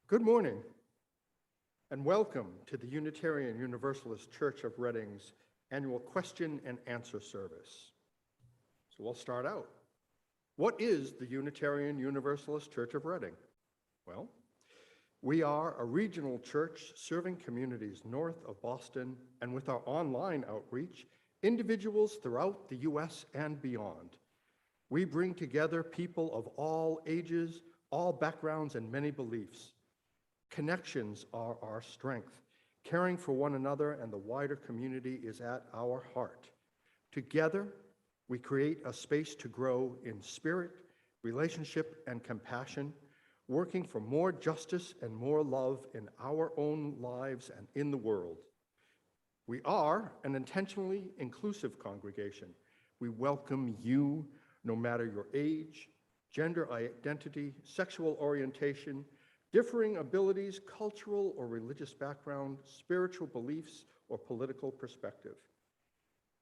Good morning, and welcome to the Unitarian Universalist Church of Reading's annual question and answer service. So we'll start out. What is the Unitarian Universalist Church of Reading? Well, we are a regional church serving communities north of Boston, and with our online outreach, individuals throughout the U.S. and beyond. We bring together people of all ages, all backgrounds, and many beliefs. Connections are our strength. Caring for one another and the wider community is at our heart. Together, we create a space to grow in spirit, relationship, and compassion, working for more justice and more love in our own lives and in the world. We are an intentionally inclusive congregation. We welcome you no matter your age, gender identity, sexual orientation, differing abilities, cultural or religious background, spiritual beliefs, or political perspective.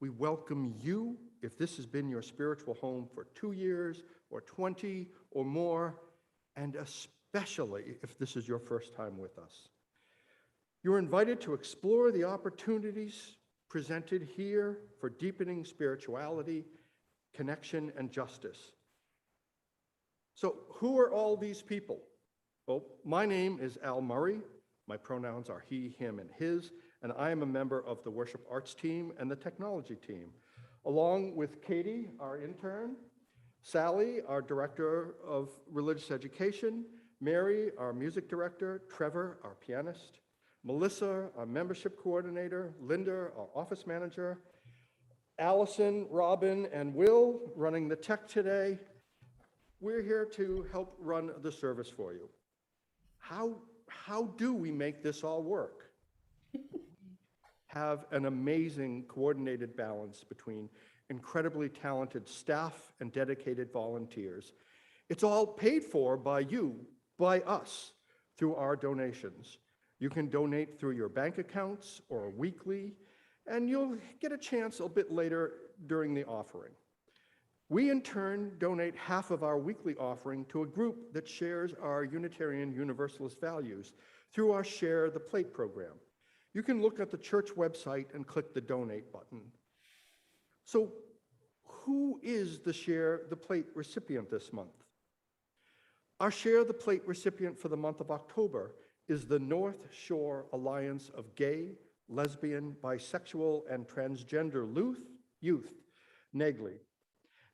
We welcome you if this has been your spiritual home for 2 years or 20 or more, and especially if this is your first time with us. You're invited to explore the opportunities presented here for deepening spirituality, connection, and justice. So who are all these people? Well, my name is Al Murray. My pronouns are he, him, and his, and I am a member of the worship arts team and the technology team, along with Katie, our intern, Sally, our director of religious education, Mary, our music director, Trevor, our pianist, Melissa, our membership coordinator, Linda, our office manager, Allison, Robin, and Will running the tech today. We're here to help run the service for you. How do we make this all work? Have an amazing coordinated balance between incredibly talented staff and dedicated volunteers. It's all paid for by you, by us, through our donations. You can donate through your bank accounts or weekly, and you'll get a chance a bit later during the offering. We, in turn, donate half of our weekly offering to a group that shares our Unitarian Universalist values through our Share the Plate program. You can look at the church website and click the Donate button. So, who is the Share the Plate recipient this month? Our Share the Plate recipient for the month of October is the North Shore Alliance of Gay, Lesbian, Bisexual, and Transgender Youth, NAGLY.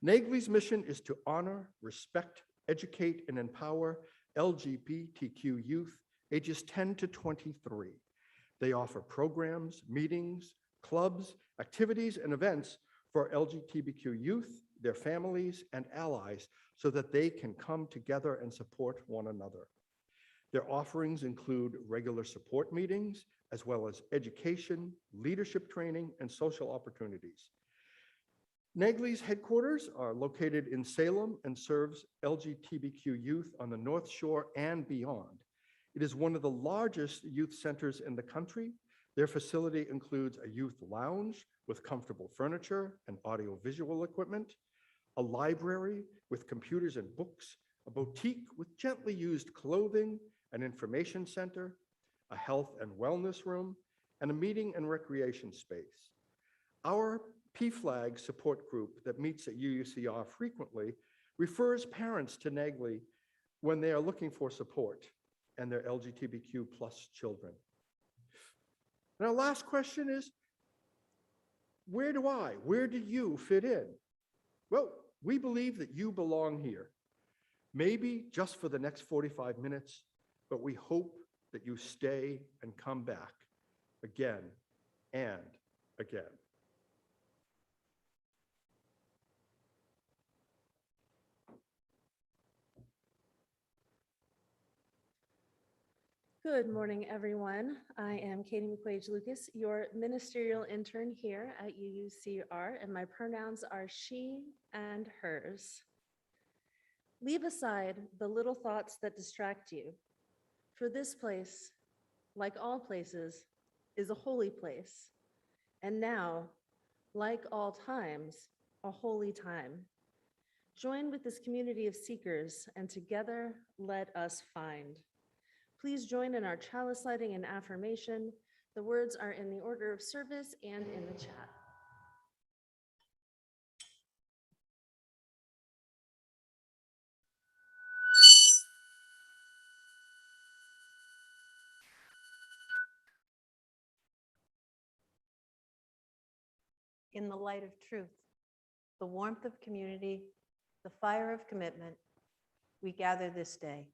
NAGLY's mission is to honor, respect, educate, and empower LGBTQ youth ages 10 to 23. They offer programs, meetings, clubs, activities, and events for LGBTQ youth, their families, and allies so that they can come together and support one another. Their offerings include regular support meetings, as well as education, leadership training, and social opportunities. NAGLY's headquarters are located in Salem and serves LGBTQ youth on the North Shore and beyond. It is one of the largest youth centers in the country. Their facility includes a youth lounge with comfortable furniture and audiovisual equipment, a library with computers and books, a boutique with gently used clothing, an information center, a health and wellness room, and a meeting and recreation space. Our PFLAG support group that meets at UUCR frequently refers parents to NAGLY when they are looking for support and their LGBTQ plus children. And our last question is, where do you fit in? Well, we believe that you belong here. Maybe just for the next 45 minutes, but we hope that you stay and come back again and again. Good morning, everyone. I am Katie McQuaige-Lucas, your ministerial intern here at UUCR, and my pronouns are she and hers. Leave aside the little thoughts that distract you, for this place, like all places, is a holy place, and now, like all times, a holy time. Join with this community of seekers, and together let us find. Please join in our chalice lighting and affirmation. The words are in the order of service and in the chat. In the light of truth, the warmth of community, the fire of commitment, we gather this day.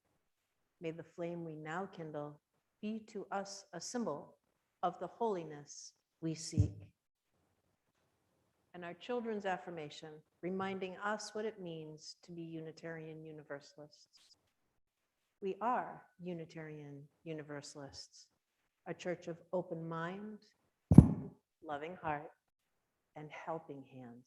May the flame we now kindle be to us a symbol of the holiness we seek. And our children's affirmation, reminding us what it means to be Unitarian Universalists. We are Unitarian Universalists, a church of open mind, loving heart, and helping hands.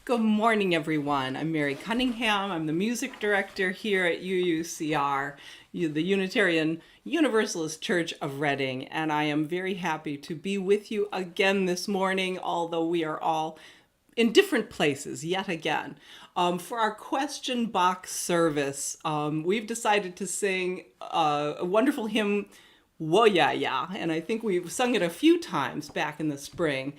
Good morning, everyone. I'm Mary Cunningham. I'm the music director here at UUCR, the Unitarian Universalist Church of Reading, and I am very happy to be with you again this morning, although we are all in different places yet again. For our question box service, we've decided to sing a wonderful hymn, Wo Ya Ya, and I think we've sung it a few times back in the spring.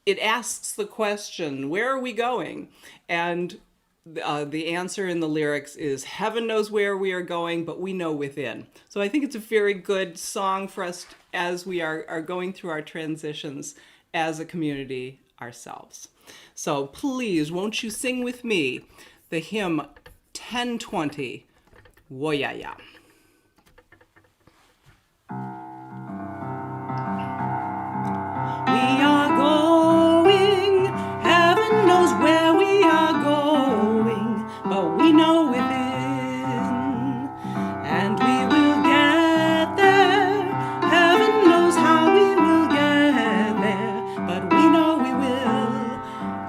It asks the question, where are we going? And the answer in the lyrics is, heaven knows where we are going, but we know within. So I think it's a very good song for us as we are going through our transitions as a community ourselves. So please, won't you sing with me the hymn 1020, Wo Ya Ya. We are going, heaven knows where we are going, but we know within, and we will get there. Heaven knows how we will get there, but we know we will.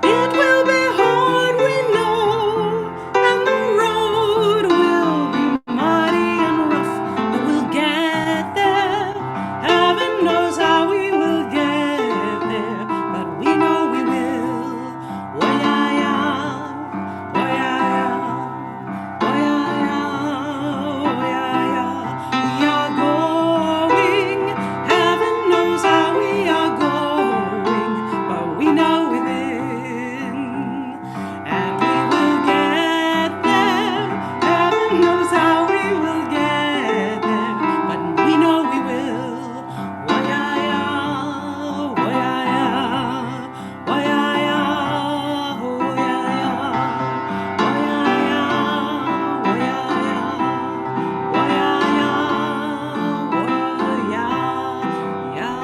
It will be hard, we know, and the road will be muddy and rough, but we'll get there. Heaven knows how we will get there, but we know we will. Oh yeah, yeah, oh yeah, yeah, oh yeah, yeah, oh yeah, yeah. We are going, heaven knows how we are going, but we know within, and we will get there. Heaven knows how we will get there, but we know we will. Oh yeah, yeah, oh yeah, yeah, oh yeah, yeah, oh yeah, yeah, oh yeah, yeah, oh yeah, yeah, oh yeah, yeah, oh yeah, yeah.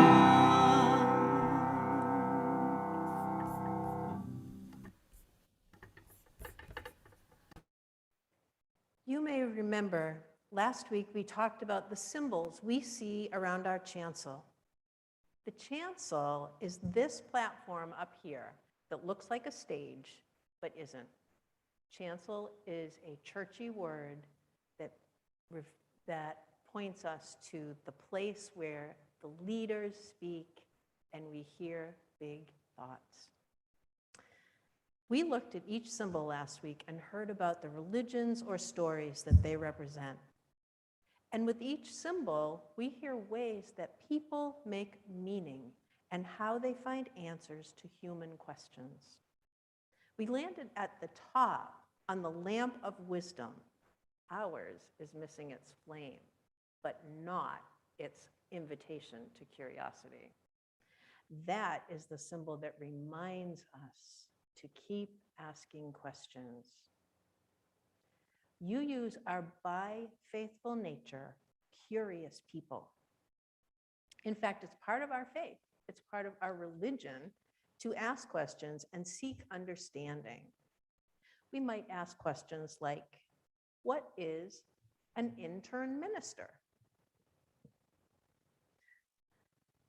You may remember last week we talked about the symbols we see around our chancel. The chancel is this platform up here that looks like a stage, but isn't. Chancel is a churchy word that points us to the place where the leaders speak and we hear big thoughts. We looked at each symbol last week and heard about the religions or stories that they represent. And with each symbol, we hear ways that people make meaning and how they find answers to human questions. We landed at the top on the lamp of wisdom. Ours is missing its flame, but not its invitation to curiosity. That is the symbol that reminds us to keep asking questions. UUs are by faithful nature curious people. In fact, it's part of our faith. It's part of our religion to ask questions and seek understanding. We might ask questions like, what is an intern minister?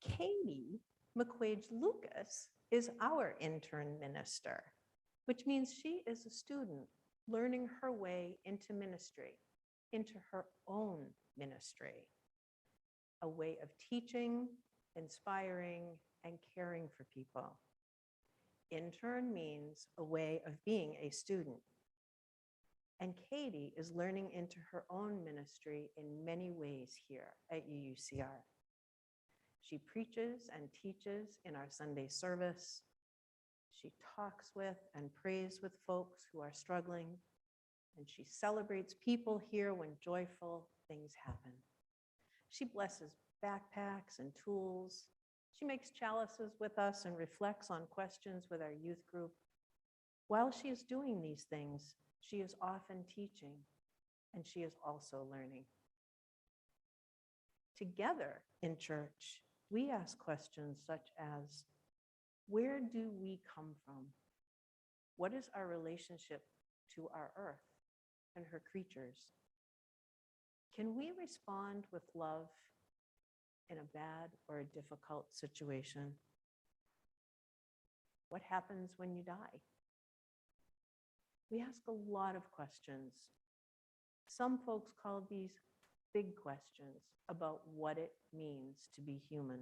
Katie McQuaige-Lucas is our intern minister, which means she is a student learning her way into ministry, into her own ministry. a way of teaching, inspiring, and caring for people. Intern means a way of being a student. And Katie is learning into her own ministry in many ways here at UUCR. She preaches and teaches in our Sunday service. She talks with and prays with folks who are struggling. And she celebrates people here when joyful things happen. She blesses backpacks and tools. She makes chalices with us and reflects on questions with our youth group. While she is doing these things, she is often teaching, and she is also learning. Together in church, we ask questions such as, where do we come from? What is our relationship to our earth and her creatures? Can we respond with love in a bad or a difficult situation? What happens when you die? We ask a lot of questions. Some folks call these big questions about what it means to be human.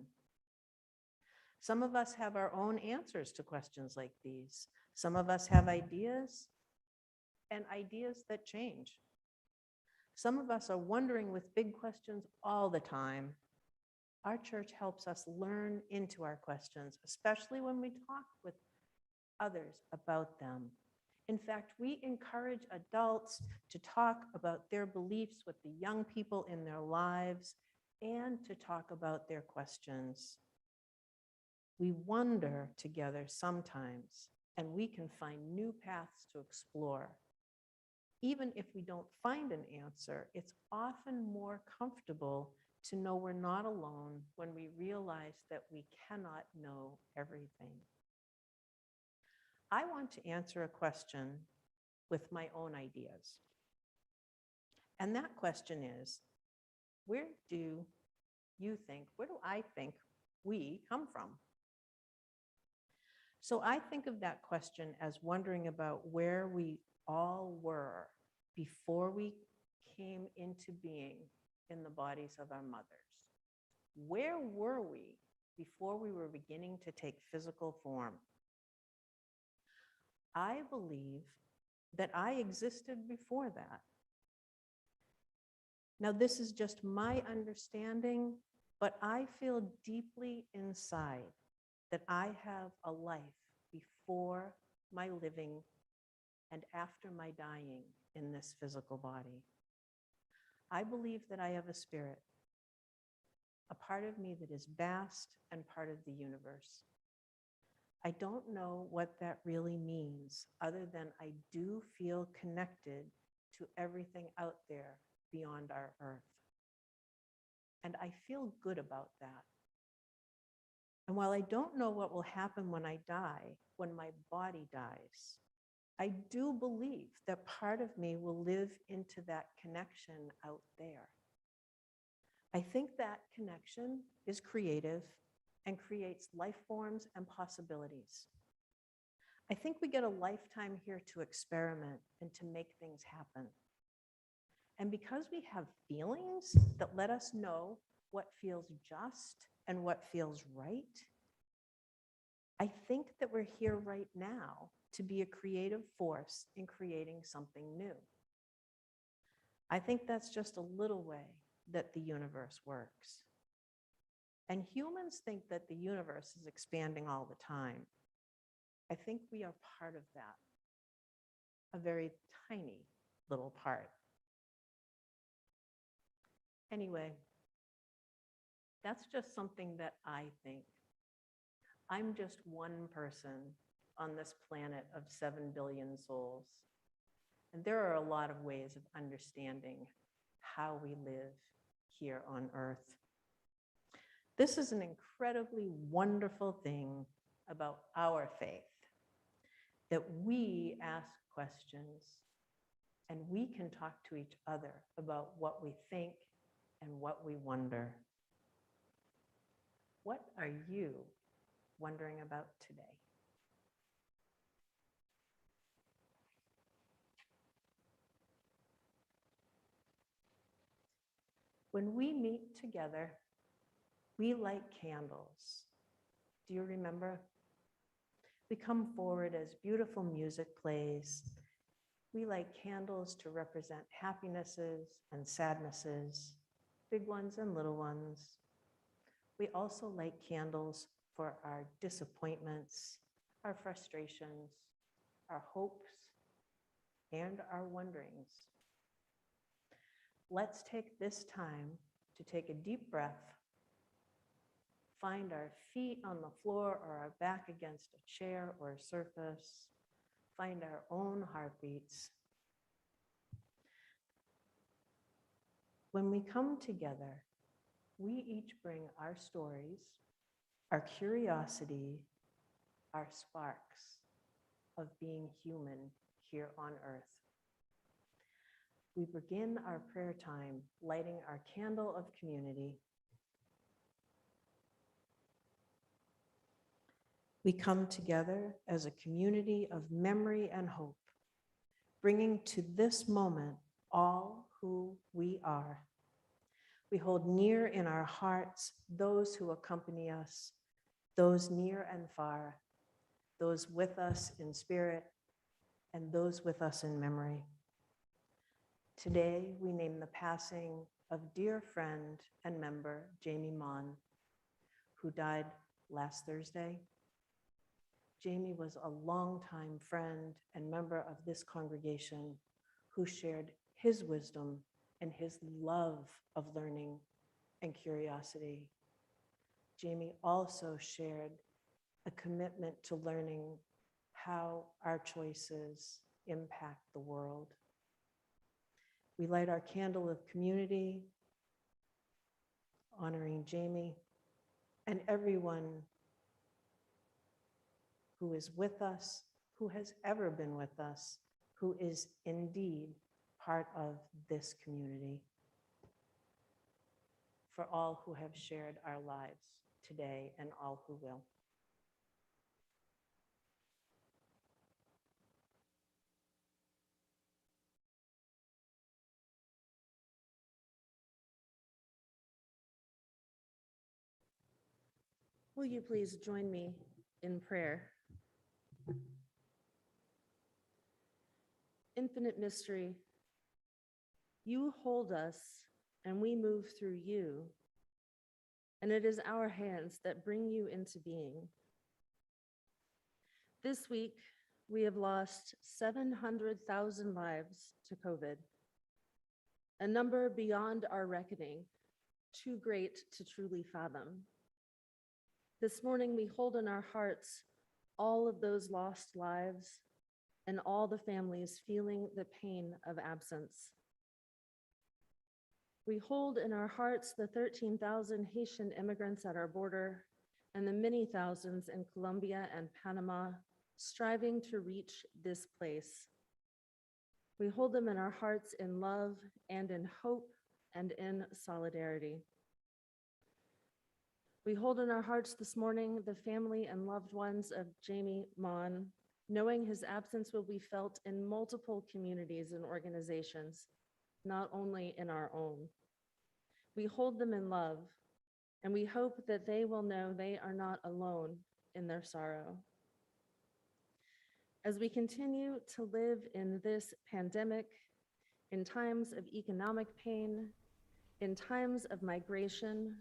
Some of us have our own answers to questions like these. Some of us have ideas, and ideas that change. Some of us are wondering with big questions all the time. Our church helps us learn into our questions, especially when we talk with others about them. In fact, we encourage adults to talk about their beliefs with the young people in their lives and to talk about their questions. We wonder together sometimes, and we can find new paths to explore. Even if we don't find an answer, it's often more comfortable to know we're not alone when we realize that we cannot know everything. I want to answer a question with my own ideas. And that question is, where do I think we come from? So I think of that question as wondering about where we all were before we came into being in the bodies of our mothers. Where were we before we were beginning to take physical form? I believe that I existed before that. Now, this is just my understanding, but I feel deeply inside that I have a life before my living and after my dying in this physical body. I believe that I have a spirit, a part of me that is vast and part of the universe. I don't know what that really means, other than I do feel connected to everything out there beyond our earth. And I feel good about that. And while I don't know what will happen when I die, when my body dies, I do believe that part of me will live into that connection out there. I think that connection is creative and creates life forms and possibilities. I think we get a lifetime here to experiment and to make things happen. And because we have feelings that let us know what feels just and what feels right, I think that we're here right now to be a creative force in creating something new. I think that's just a little way that the universe works. And humans think that the universe is expanding all the time. I think we are part of that, a very tiny little part. Anyway, that's just something that I think. I'm just one person on this planet of 7 billion souls. And there are a lot of ways of understanding how we live here on Earth. This is an incredibly wonderful thing about our faith, that we ask questions and we can talk to each other about what we think and what we wonder. What are you wondering about today? When we meet together We light candles. Do you remember? We come forward as beautiful music plays. We light candles to represent happinesses and sadnesses, big ones and little ones. We also light candles for our disappointments, our frustrations, our hopes, and our wonderings. Let's take this time to take a deep breath, find our feet on the floor or our back against a chair or a surface, find our own heartbeats. When we come together, we each bring our stories, our curiosity, our sparks of being human here on earth. We begin our prayer time lighting our candle of community. We come together as a community of memory and hope, bringing to this moment all who we are. We hold near in our hearts those who accompany us, those near and far, those with us in spirit, and those with us in memory. Today, we name the passing of dear friend and member Jamie Mon, who died last Thursday. Jamie was a longtime friend and member of this congregation who shared his wisdom and his love of learning and curiosity. Jamie also shared a commitment to learning how our choices impact the world. We light our candle of community, honoring Jamie and everyone who is with us, who has ever been with us, who is indeed part of this community. For all who have shared our lives today and all who will. Will you please join me in prayer? Infinite mystery, you hold us and we move through you, and it is our hands that bring you into being. This week, we have lost 700,000 lives to COVID, a number beyond our reckoning, too great to truly fathom. This morning, we hold in our hearts all of those lost lives and all the families feeling the pain of absence. We hold in our hearts the 13,000 Haitian immigrants at our border and the many thousands in Colombia and Panama striving to reach this place. We hold them in our hearts in love and in hope and in solidarity. We hold in our hearts this morning the family and loved ones of Jamie Mon, knowing his absence will be felt in multiple communities and organizations, not only in our own. We hold them in love, and we hope that they will know they are not alone in their sorrow. As we continue to live in this pandemic, in times of economic pain, in times of migration,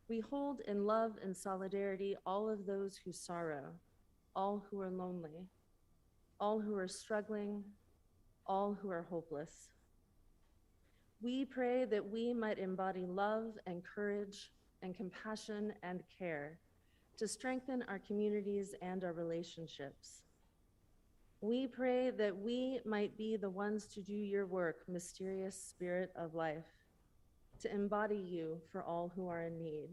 we hold in love and solidarity all of those who sorrow, all who are lonely, all who are struggling, all who are hopeless. We pray that we might embody love and courage and compassion and care to strengthen our communities and our relationships. We pray that we might be the ones to do your work, mysterious Spirit of life, to embody you for all who are in need.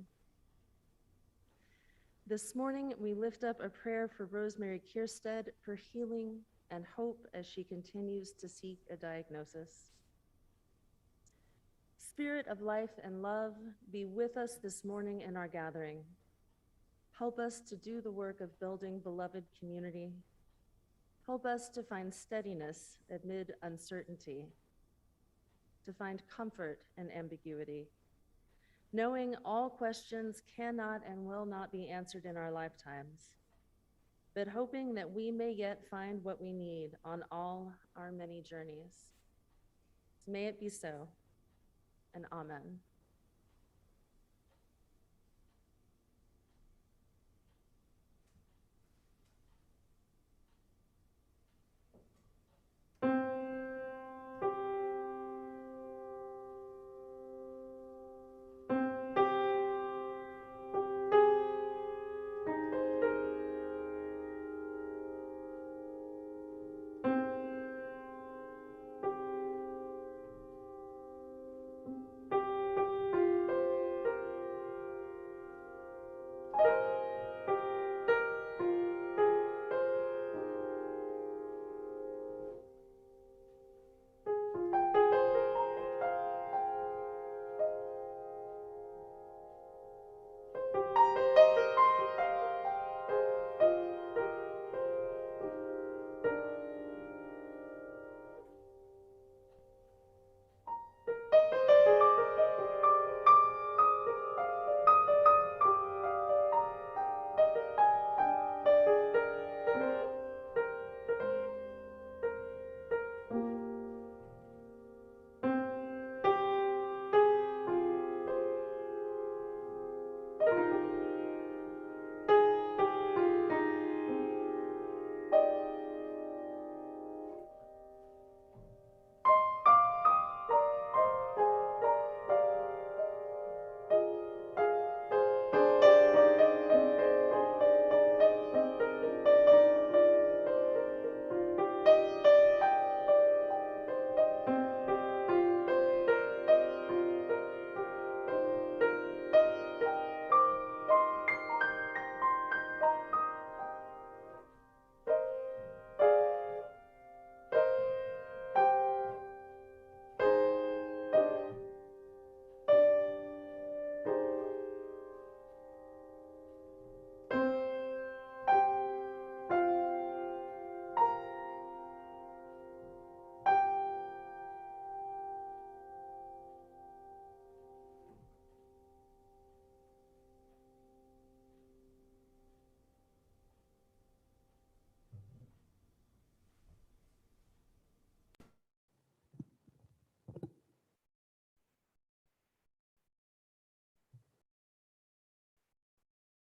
This morning, we lift up a prayer for Rosemary Kirstead for healing and hope as she continues to seek a diagnosis. Spirit of life and love, be with us this morning in our gathering. Help us to do the work of building beloved community. Help us to find steadiness amid uncertainty, to find comfort in ambiguity, knowing all questions cannot and will not be answered in our lifetimes, but hoping that we may yet find what we need on all our many journeys. May it be so, and amen.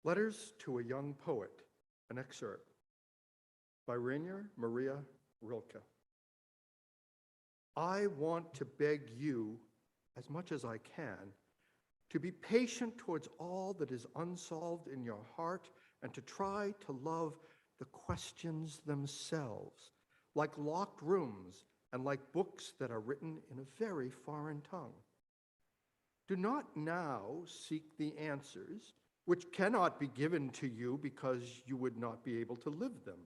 Letters to a Young Poet, an excerpt by Rainier Maria Rilke. I want to beg you, as much as I can, to be patient towards all that is unsolved in your heart and to try to love the questions themselves, like locked rooms and like books that are written in a very foreign tongue. Do not now seek the answers, which cannot be given to you because you would not be able to live them.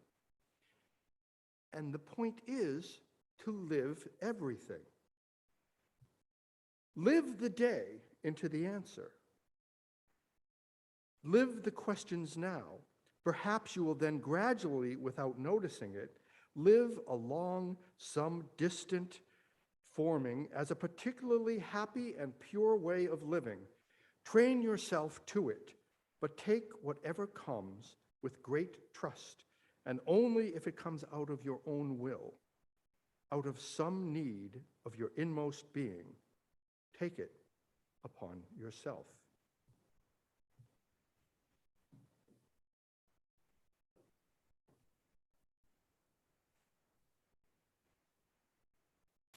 And the point is to live everything. Live the day into the answer. Live the questions now. Perhaps you will then gradually, without noticing it, live along some distant forming as a particularly happy and pure way of living. Train yourself to it, but take whatever comes with great trust, and only if it comes out of your own will, out of some need of your inmost being. Take it upon yourself.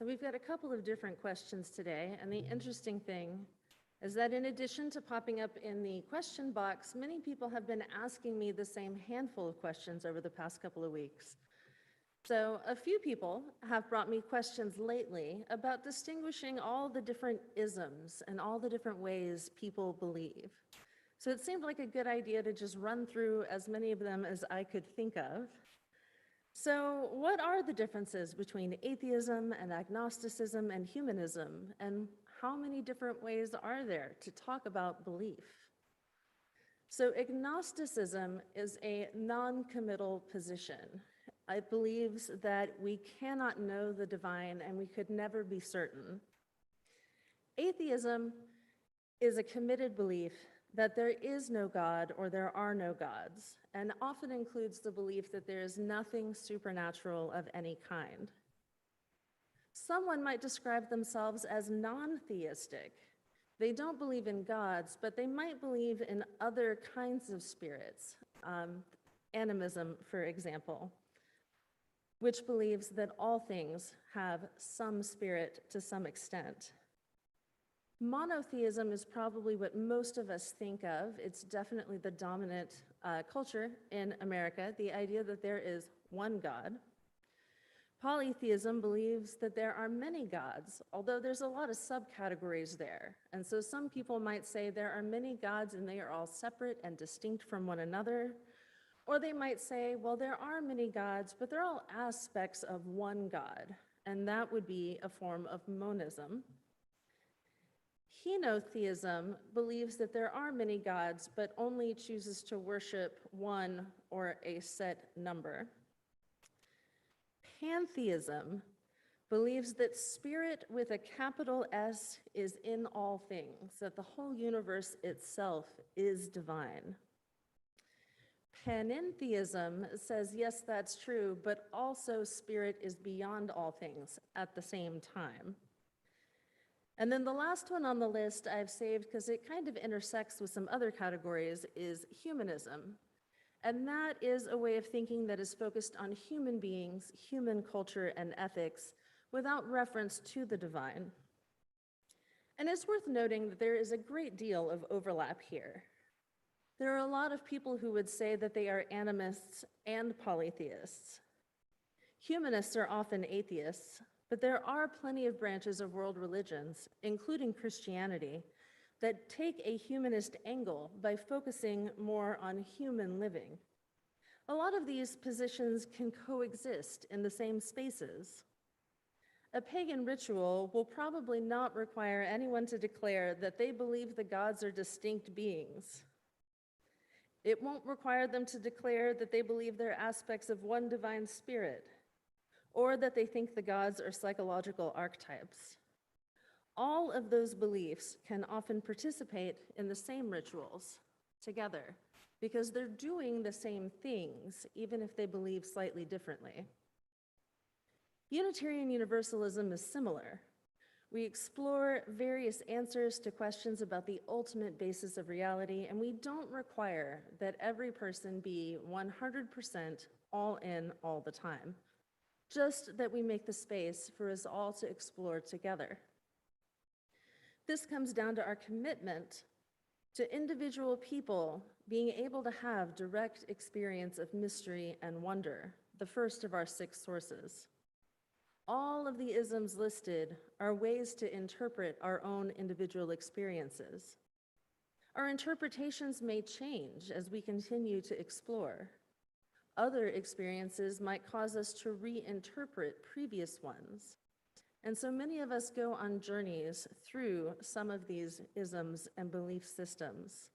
So we've got a couple of different questions today, and the interesting thing is that in addition to popping up in the question box, many people have been asking me the same handful of questions over the past couple of weeks. So a few people have brought me questions lately about distinguishing all the different isms and all the different ways people believe. So it seemed like a good idea to just run through as many of them as I could think of. So what are the differences between atheism and agnosticism and humanism, and how many different ways are there to talk about belief? So agnosticism is a non-committal position. It believes that we cannot know the divine and we could never be certain. Atheism is a committed belief that there is no God or there are no gods, and often includes the belief that there is nothing supernatural of any kind. Someone might describe themselves as non-theistic. They don't believe in gods, but they might believe in other kinds of spirits, animism, for example, which believes that all things have some spirit to some extent. Monotheism is probably what most of us think of. It's definitely the dominant culture in America, the idea that there is one God. Polytheism believes that there are many gods, although there's a lot of subcategories there. And so some people might say there are many gods and they are all separate and distinct from one another. Or they might say, well, there are many gods, but they're all aspects of one God. And that would be a form of monism. Henotheism believes that there are many gods, but only chooses to worship one or a set number. Pantheism believes that spirit with a capital S is in all things, that the whole universe itself is divine. Panentheism says, yes, that's true, but also spirit is beyond all things at the same time. And then the last one on the list I've saved because it kind of intersects with some other categories is humanism. And that is a way of thinking that is focused on human beings, human culture, and ethics without reference to the divine. And it's worth noting that there is a great deal of overlap here. There are a lot of people who would say that they are animists and polytheists. Humanists are often atheists, but there are plenty of branches of world religions, including Christianity, that take a humanist angle by focusing more on human living. A lot of these positions can coexist in the same spaces. A pagan ritual will probably not require anyone to declare that they believe the gods are distinct beings. It won't require them to declare that they believe they're aspects of one divine spirit, or that they think the gods are psychological archetypes. All of those beliefs can often participate in the same rituals together because they're doing the same things, even if they believe slightly differently. Unitarian Universalism is similar. We explore various answers to questions about the ultimate basis of reality, and we don't require that every person be 100% all in all the time, just that we make the space for us all to explore together. This comes down to our commitment to individual people being able to have direct experience of mystery and wonder, the first of our 6 sources. All of the isms listed are ways to interpret our own individual experiences. Our interpretations may change as we continue to explore. Other experiences might cause us to reinterpret previous ones. And so many of us go on journeys through some of these isms and belief systems.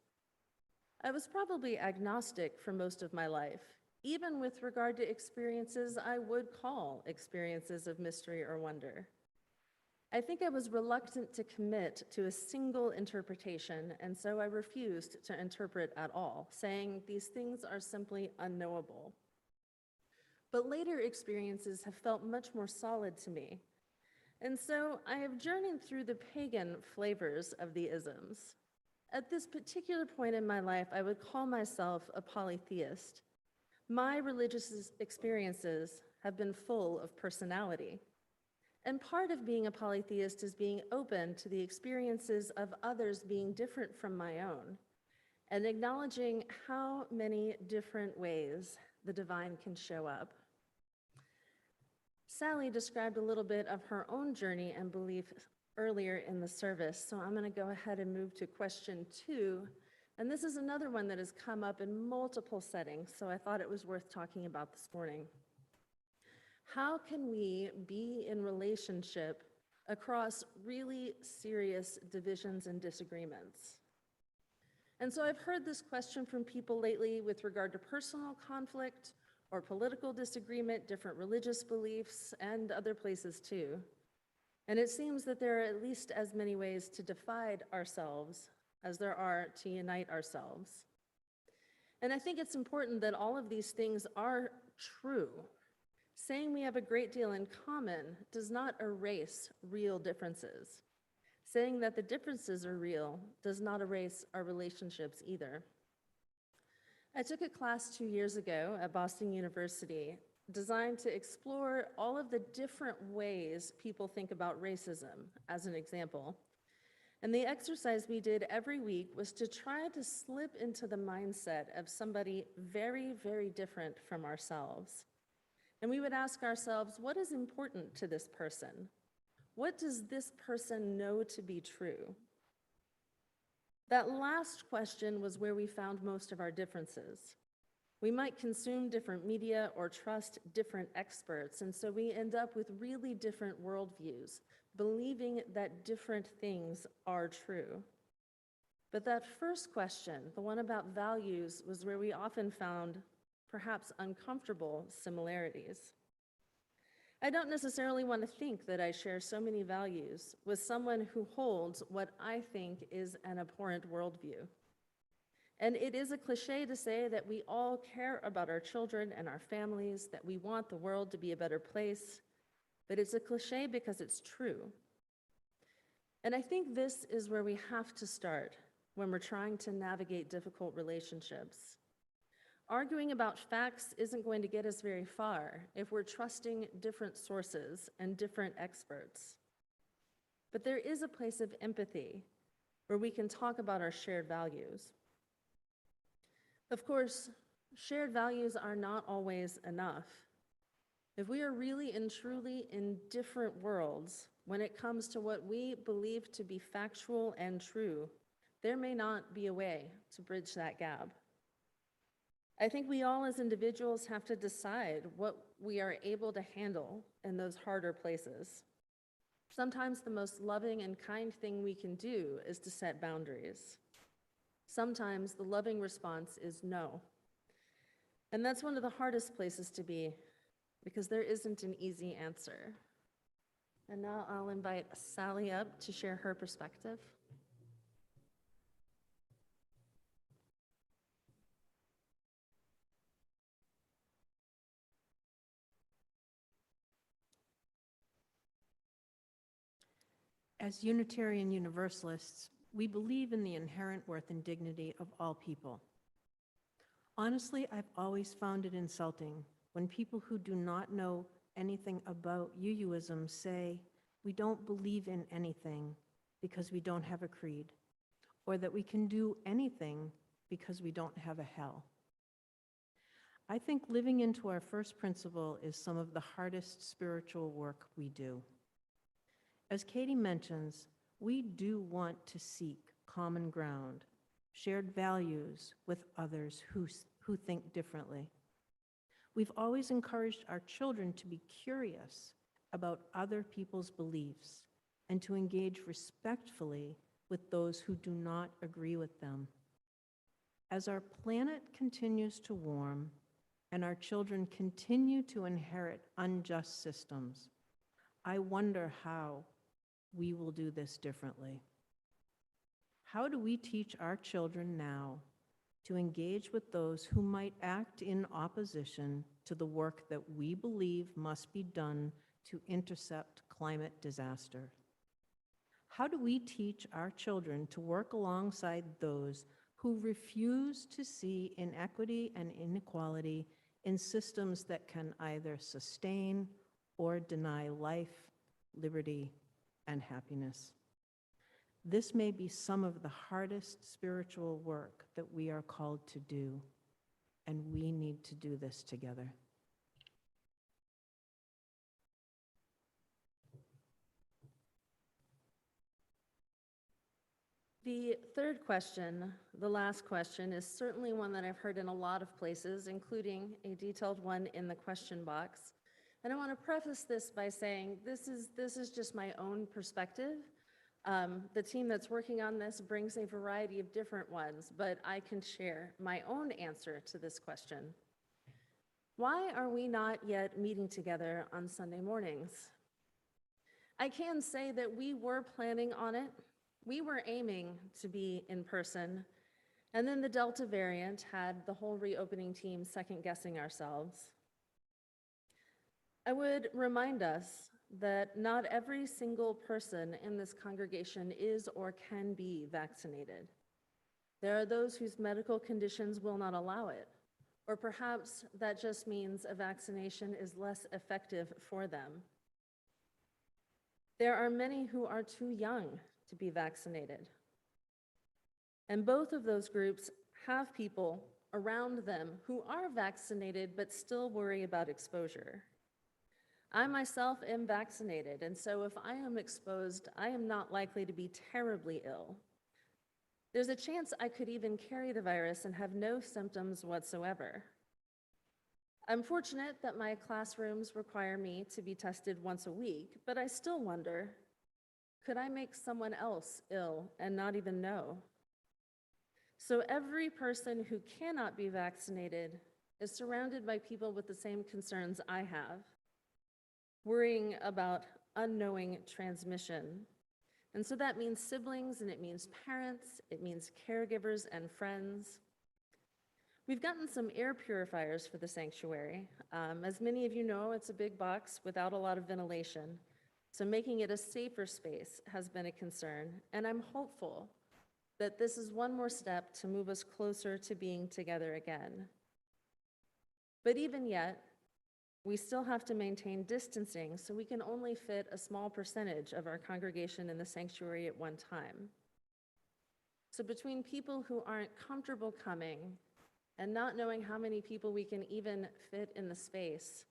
I was probably agnostic for most of my life, even with regard to experiences I would call experiences of mystery or wonder. I think I was reluctant to commit to a single interpretation, and so I refused to interpret at all, saying these things are simply unknowable. But later experiences have felt much more solid to me. And so I have journeyed through the pagan flavors of the isms. At this particular point in my life, I would call myself a polytheist. My religious experiences have been full of personality. And part of being a polytheist is being open to the experiences of others being different from my own, and acknowledging how many different ways the divine can show up. Sally described a little bit of her own journey and belief earlier in the service, so I'm going to go ahead and move to question 2. And this is another one that has come up in multiple settings, so I thought it was worth talking about this morning. How can we be in relationship across really serious divisions and disagreements? And so I've heard this question from people lately with regard to personal conflict or political disagreement, different religious beliefs, and other places too. And it seems that there are at least as many ways to divide ourselves as there are to unite ourselves. And I think it's important that all of these things are true. Saying we have a great deal in common does not erase real differences. Saying that the differences are real does not erase our relationships either. I took a class 2 years ago at Boston University designed to explore all of the different ways people think about racism, as an example. And the exercise we did every week was to try to slip into the mindset of somebody very, very different from ourselves. And we would ask ourselves, what is important to this person? What does this person know to be true? That last question was where we found most of our differences. We might consume different media or trust different experts, and so we end up with really different worldviews, believing that different things are true. But that first question, the one about values, was where we often found perhaps uncomfortable similarities. I don't necessarily want to think that I share so many values with someone who holds what I think is an abhorrent worldview. And it is a cliche to say that we all care about our children and our families, that we want the world to be a better place, but it's a cliche because it's true. And I think this is where we have to start when we're trying to navigate difficult relationships. Arguing about facts isn't going to get us very far if we're trusting different sources and different experts. But there is a place of empathy where we can talk about our shared values. Of course, shared values are not always enough. If we are really and truly in different worlds when it comes to what we believe to be factual and true, there may not be a way to bridge that gap. I think we all as individuals have to decide what we are able to handle in those harder places. Sometimes the most loving and kind thing we can do is to set boundaries. Sometimes the loving response is no. And that's one of the hardest places to be because there isn't an easy answer. And now I'll invite Sally up to share her perspective. As Unitarian Universalists, we believe in the inherent worth and dignity of all people. Honestly, I've always found it insulting when people who do not know anything about UUism say we don't believe in anything because we don't have a creed, or that we can do anything because we don't have a hell. I think living into our first principle is some of the hardest spiritual work we do. As Katie mentions, we do want to seek common ground, shared values with others who think differently. We've always encouraged our children to be curious about other people's beliefs and to engage respectfully with those who do not agree with them. As our planet continues to warm and our children continue to inherit unjust systems, I wonder how we will do this differently. How do we teach our children now to engage with those who might act in opposition to the work that we believe must be done to intercept climate disaster? How do we teach our children to work alongside those who refuse to see inequity and inequality in systems that can either sustain or deny life, liberty, and happiness? This may be some of the hardest spiritual work that we are called to do, and we need to do this together. The third question, the last question, is certainly one that I've heard in a lot of places, including a detailed one in the question box. And I want to preface this by saying this is just my own perspective. The team that's working on this brings a variety of different ones, but I can share my own answer to this question. Why are we not yet meeting together on Sunday mornings? I can say that we were planning on it. We were aiming to be in person, and then the Delta variant had the whole reopening team second-guessing ourselves. I would remind us that not every single person in this congregation is or can be vaccinated. There are those whose medical conditions will not allow it, or perhaps that just means a vaccination is less effective for them. There are many who are too young to be vaccinated. And both of those groups have people around them who are vaccinated but still worry about exposure. I myself am vaccinated, and so if I am exposed, I am not likely to be terribly ill. There's a chance I could even carry the virus and have no symptoms whatsoever. I'm fortunate that my classrooms require me to be tested once a week, but I still wonder, could I make someone else ill and not even know? So every person who cannot be vaccinated is surrounded by people with the same concerns I have, worrying about unknowing transmission. And so that means siblings, and it means parents, it means caregivers and friends. We've gotten some air purifiers for the sanctuary. As many of you know, it's a big box without a lot of ventilation. So making it a safer space has been a concern, and I'm hopeful that this is one more step to move us closer to being together again. But even yet, we still have to maintain distancing, so we can only fit a small percentage of our congregation in the sanctuary at one time. So between people who aren't comfortable coming and not knowing how many people we can even fit in the space,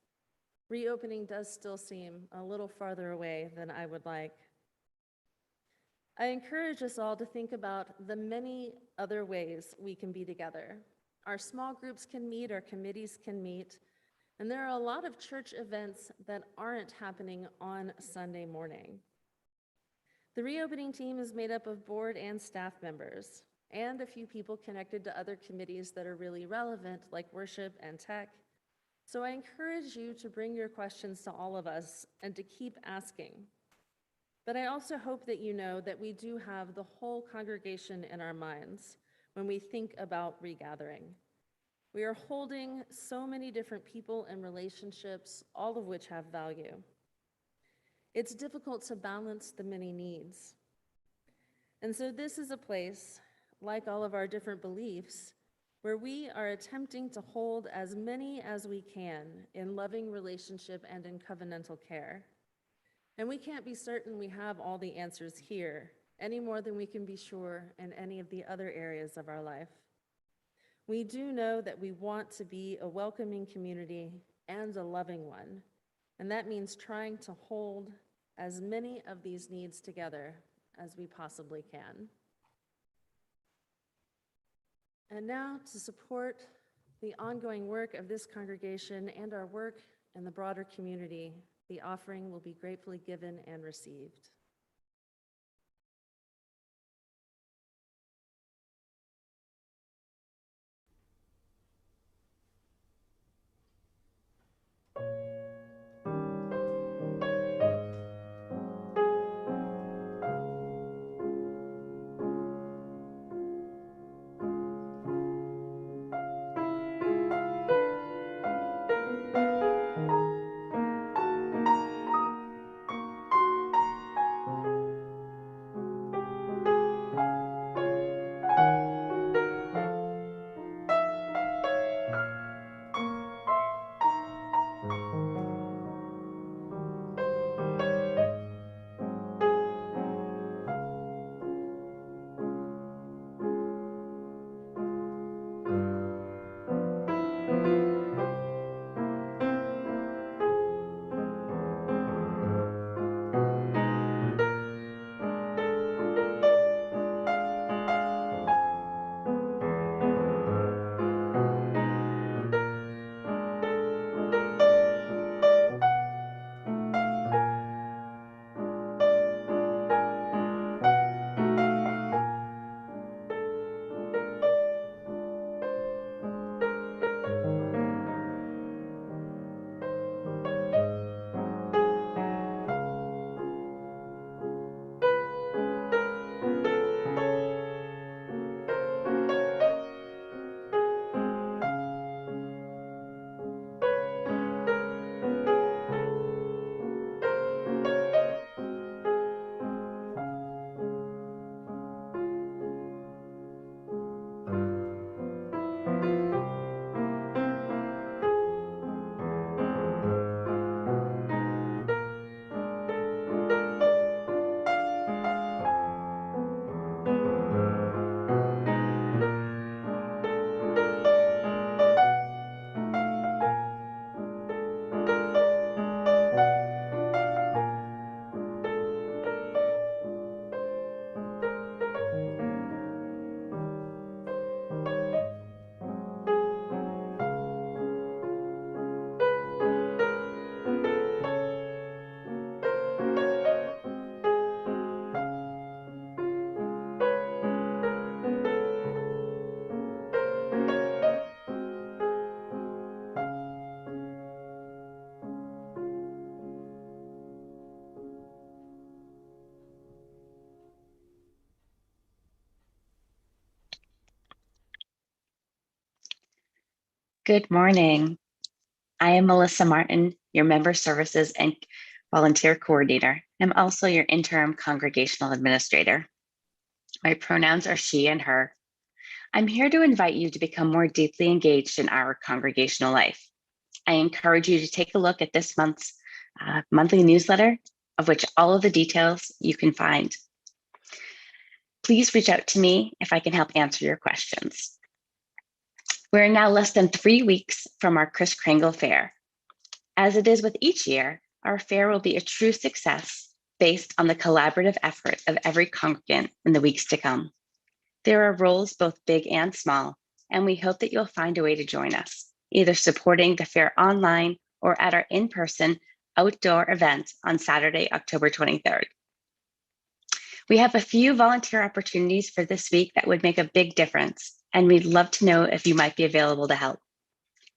reopening does still seem a little farther away than I would like. I encourage us all to think about the many other ways we can be together. Our small groups can meet, our committees can meet, and there are a lot of church events that aren't happening on Sunday morning. The reopening team is made up of board and staff members, and a few people connected to other committees that are really relevant, like worship and tech. So I encourage you to bring your questions to all of us and to keep asking. But I also hope that you know that we do have the whole congregation in our minds when we think about regathering. We are holding so many different people and relationships, all of which have value. It's difficult to balance the many needs. And so this is a place, like all of our different beliefs, where we are attempting to hold as many as we can in loving relationship and in covenantal care. And we can't be certain we have all the answers here, any more than we can be sure in any of the other areas of our life. We do know that we want to be a welcoming community and a loving one, and that means trying to hold as many of these needs together as we possibly can. And now, to support the ongoing work of this congregation and our work in the broader community, the offering will be gratefully given and received. Good morning. I am Melissa Martin, your Member Services and Volunteer Coordinator. I'm also your Interim Congregational Administrator. My pronouns are she and her. I'm here to invite you to become more deeply engaged in our congregational life. I encourage you to take a look at this month's monthly newsletter, of which all of the details you can find. Please reach out to me if I can help answer your questions. We're now less than 3 weeks from our Kris Kringle Fair. As it is with each year, our fair will be a true success based on the collaborative effort of every congregant in the weeks to come. There are roles both big and small, and we hope that you'll find a way to join us, either supporting the fair online or at our in-person outdoor event on Saturday, October 23rd. We have a few volunteer opportunities for this week that would make a big difference, and we'd love to know if you might be available to help.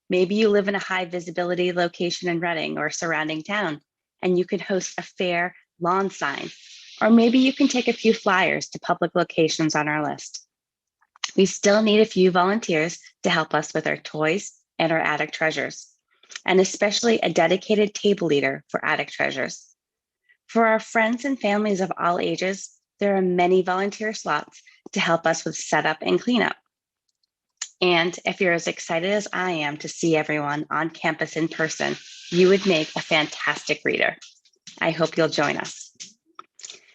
Maybe you live in a high visibility location in Reading or surrounding town, and you could host a fair lawn sign, or maybe you can take a few flyers to public locations on our list. We still need a few volunteers to help us with our toys and our attic treasures, and especially a dedicated table leader for attic treasures. For our friends and families of all ages, there are many volunteer slots to help us with setup and cleanup. And if you're as excited as I am to see everyone on campus in person, you would make a fantastic reader. I hope you'll join us.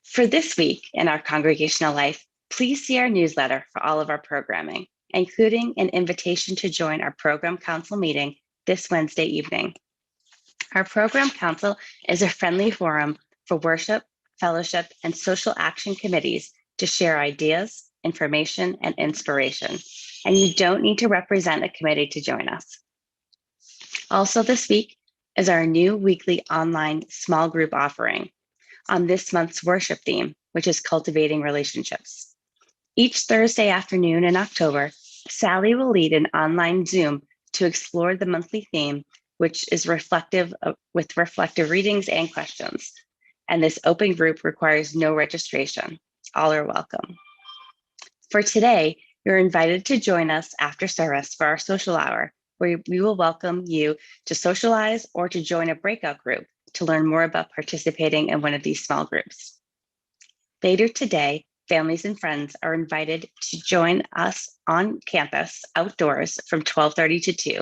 For this week in our congregational life, please see our newsletter for all of our programming, including an invitation to join our program council meeting this Wednesday evening. Our program council is a friendly forum for worship, fellowship, and social action committees to share ideas, information, and inspiration. And you don't need to represent a committee to join us. Also this week is our new weekly online small group offering on this month's worship theme, which is cultivating relationships. Each Thursday afternoon in October, Sally will lead an online Zoom to explore the monthly theme, which is reflective readings and questions. And this open group requires no registration. All are welcome. For today, you're invited to join us after service for our social hour, where we will welcome you to socialize or to join a breakout group to learn more about participating in one of these small groups. Later today, families and friends are invited to join us on campus outdoors from 12:30 to 2.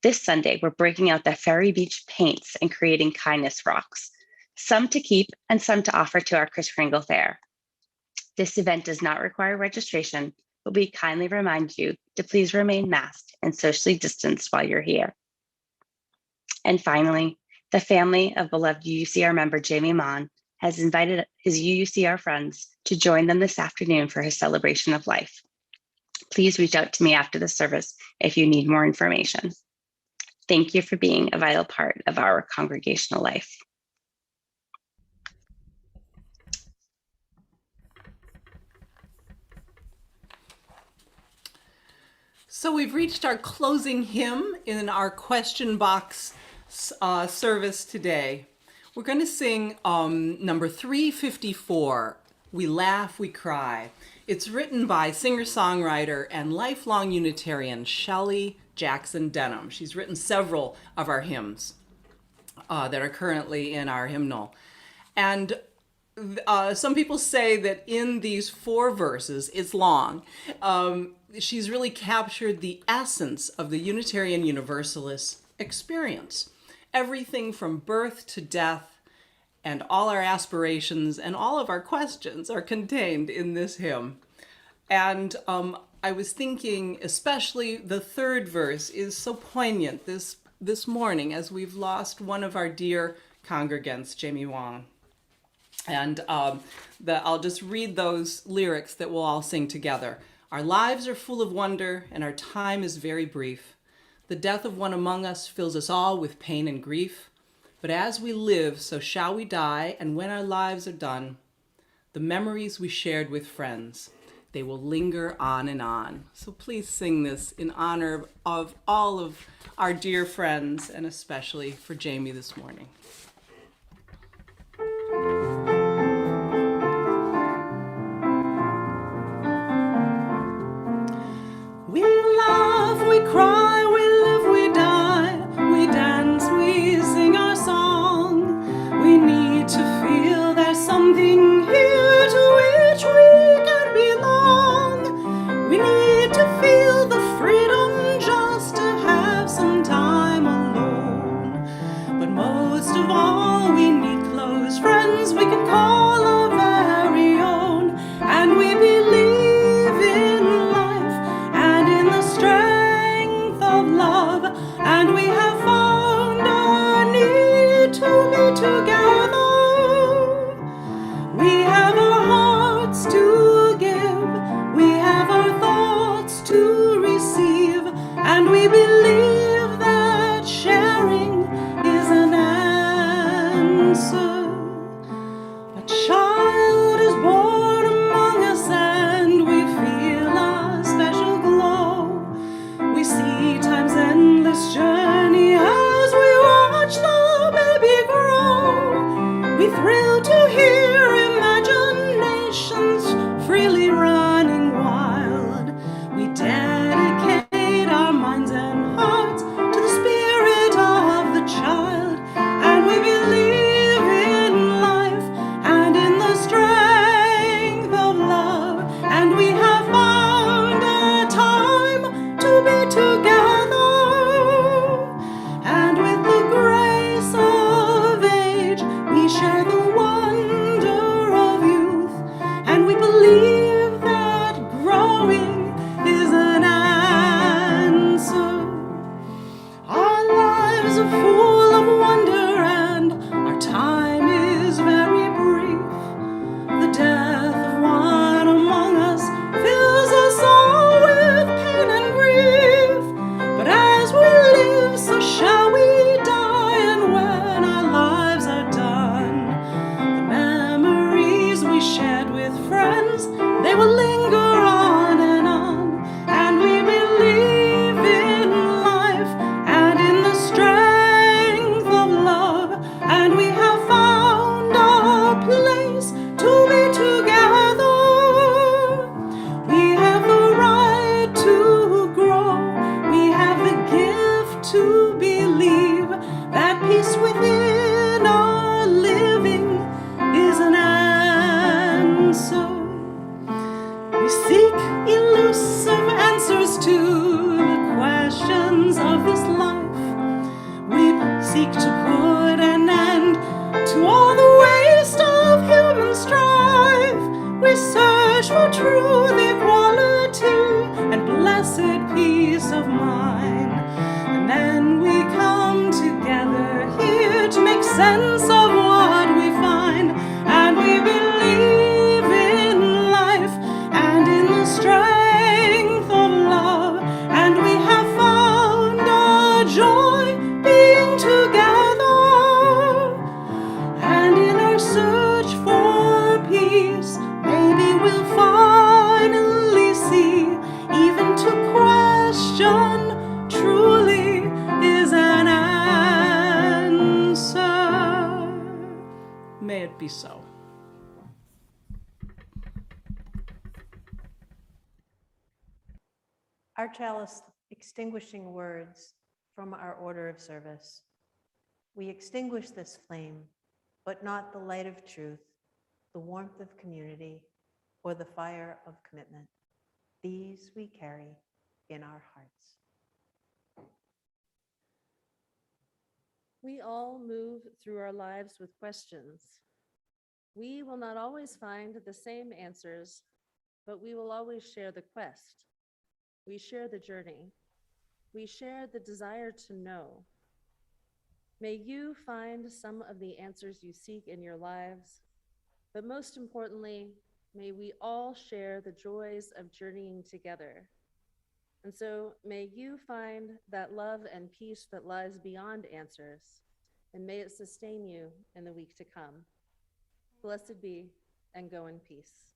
This Sunday, we're breaking out the Ferry Beach paints and creating kindness rocks, some to keep and some to offer to our Kris Kringle Fair. This event does not require registration, but we kindly remind you to please remain masked and socially distanced while you're here. And finally, the family of beloved UUCR member Jamie Mon has invited his UUCR friends to join them this afternoon for his celebration of life. Please reach out to me after the service if you need more information. Thank you for being a vital part of our congregational life. So we've reached our closing hymn in our question box service today. We're going to sing number 354, We Laugh, We Cry. It's written by singer-songwriter and lifelong Unitarian Shelley Jackson Denham. She's written several of our hymns that are currently in our hymnal. And some people say that in these 4 verses, it's long, she's really captured the essence of the Unitarian Universalist experience. Everything from birth to death and all our aspirations and all of our questions are contained in this hymn. And I was thinking, especially the 3rd verse is so poignant this morning as we've lost one of our dear congregants, Jamie Wong. And I'll just read those lyrics that we'll all sing together. Our lives are full of wonder and our time is very brief. The death of one among us fills us all with pain and grief. But as we live, so shall we die, and when our lives are done, the memories we shared with friends, they will linger on and on. So please sing this in honor of all of our dear friends, and especially for Jamie this morning. We laugh, we cry, we live. answer. A child is born among us and we feel a special glow. We see time's endless journey as we watch the baby grow. We thrill to hear imaginations freely running wild. We dedicate our minds and hearts to the spirit of the child, and we believe in life and in the strength of love, and we have found a time to be together, and with the grace of age we share the wonder of youth, and we believe that growing is an answer. Our lives are full of wonder and our time is very brief. The death of one among us fills us all with pain and grief. But as we live, so shall we die, and when our lives are done, the memories we shared with friends, they will linger on, and we believe in life and in the strength of love, and we have found a place to be together. We have the right to grow, we have the gift to believe that peace within our living is an answer. We seek elusive answers to the questions of this life. We seek to put an end to all the waste of human strife. We search for truth, equality, and blessed peace of mind. And then we come together here to make sense of what we find. And we believe in life and in the strength of love. And we have found a joy being together. And in our search for peace, maybe we'll finally see, even to question truly is an answer. May it be so. Our chalice extinguishing words from our order of service. We extinguish this flame, but not the light of truth, the warmth of community, or the fire of commitment. These we carry in our hearts. We all move through our lives with questions. We will not always find the same answers, but we will always share the quest. We share the journey. We share the desire to know. May you find some of the answers you seek in your lives, but most importantly, may we all share the joys of journeying together. And so may you find that love and peace that lies beyond answers, and may it sustain you in the week to come. Blessed be, and go in peace.